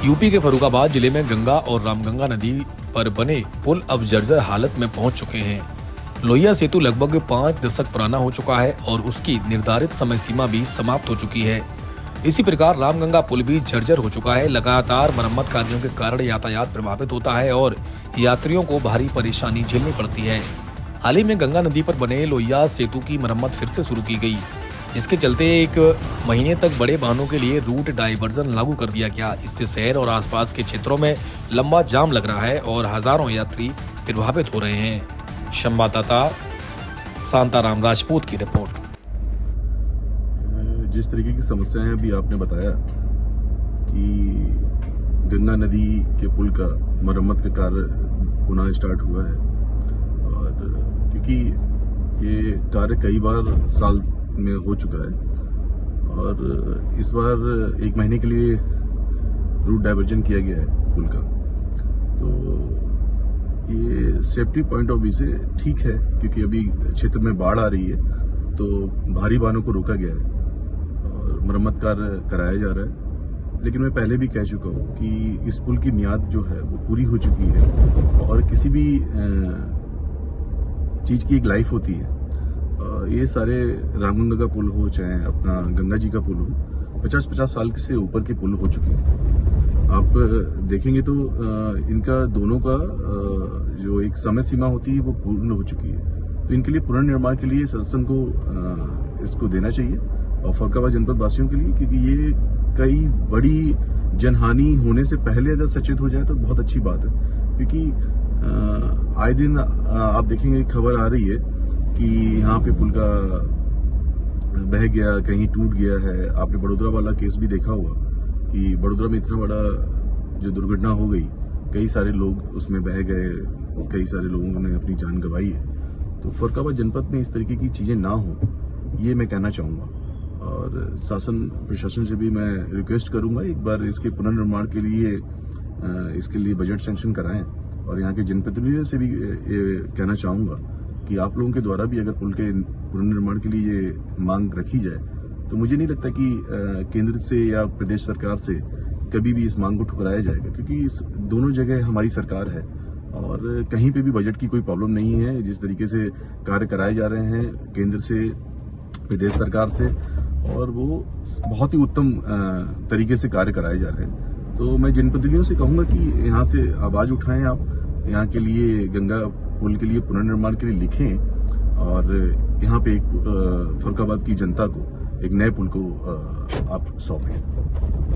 UP के फर्रुखाबाद जिले में गंगा और रामगंगा नदी पर बने पुल अब जर्जर हालत में पहुंच चुके हैं। लोहिया सेतु लगभग 5 दशक पुराना हो चुका है और उसकी निर्धारित समय सीमा भी समाप्त हो चुकी है। इसी प्रकार रामगंगा पुल भी जर्जर हो चुका है। लगातार मरम्मत कार्यों के कारण यातायात प्रभावित होता है और यात्रियों को भारी परेशानी झेलनी पड़ती है। हाल ही में गंगा नदी पर बने लोहिया सेतु की मरम्मत फिर से शुरू की गई। इसके चलते 1 महीने तक बड़े वाहनों के लिए रूट डायवर्जन लागू कर दिया गया। इससे शहर और आसपास के क्षेत्रों में लंबा जाम लग रहा है और हजारों यात्री प्रभावित हो रहे हैं। संवाददाता शांताराम राजपूत की रिपोर्ट। जिस तरीके की समस्याएं अभी आपने बताया कि गंगा नदी के पुल का मरम्मत का कार्य पुनः स्टार्ट हुआ है, और क्योंकि ये कार्य कई बार साल में हो चुका है और इस बार 1 महीने के लिए रूट डाइवर्जन किया गया है पुल का, तो ये सेफ्टी पॉइंट ऑफ व्यू से ठीक है, क्योंकि अभी क्षेत्र में बाढ़ आ रही है तो भारी वाहनों को रोका गया है और मरम्मत कार्य कराया जा रहा है। लेकिन मैं पहले भी कह चुका हूँ कि इस पुल की मियाद जो है वो पूरी हो चुकी है और किसी भी चीज की एक लाइफ होती है। ये सारे रामगंगा का पुल हो चाहे अपना गंगा जी का पुल हो, 50-50 साल से ऊपर के पुल हो चुके हैं। आप देखेंगे तो इनका दोनों का जो एक समय सीमा होती है वो पूर्ण हो चुकी है, तो इनके लिए पुनर्निर्माण के लिए शासन को इसको देना चाहिए और फर्रुखाबाद जनपद वासियों के लिए, क्योंकि ये कई बड़ी जनहानि होने से पहले अगर सचेत हो जाए तो बहुत अच्छी बात है। क्योंकि आए दिन आप देखेंगे खबर आ रही है कि यहाँ पे पुल का बह गया, कहीं टूट गया है। आपने बड़ोदरा वाला केस भी देखा होगा कि बड़ोदरा में इतना बड़ा जो दुर्घटना हो गई, कई सारे लोग उसमें बह गए, कई सारे लोगों ने अपनी जान गंवाई है। तो फर्रुखाबाद जनपद में इस तरीके की चीजें ना हो, ये मैं कहना चाहूँगा और शासन प्रशासन से भी मैं रिक्वेस्ट करूँगा एक बार इसके पुनर्निर्माण के लिए इसके लिए बजट सैंक्शन कराएं। और यहाँ के जनप्रतिनिधियों से भी ये कहना चाहूँगा कि आप लोगों के द्वारा भी अगर पुल के पुनर्निर्माण के लिए ये मांग रखी जाए, तो मुझे नहीं लगता कि केंद्र से या प्रदेश सरकार से कभी भी इस मांग को ठुकराया जाएगा, क्योंकि इस दोनों जगह हमारी सरकार है और कहीं पे भी बजट की कोई प्रॉब्लम नहीं है। जिस तरीके से कार्य कराए जा रहे हैं केंद्र से, प्रदेश सरकार से, और वो बहुत ही उत्तम तरीके से कार्य कराए जा रहे हैं। तो मैं जनप्रतिनिधियों से कहूँगा कि यहाँ से आवाज उठाएं, आप यहाँ के लिए गंगा पुल के लिए पुनर्निर्माण के लिए लिखें और यहाँ पे एक फर्रुखाबाद की जनता को एक नए पुल को आप सौंपें।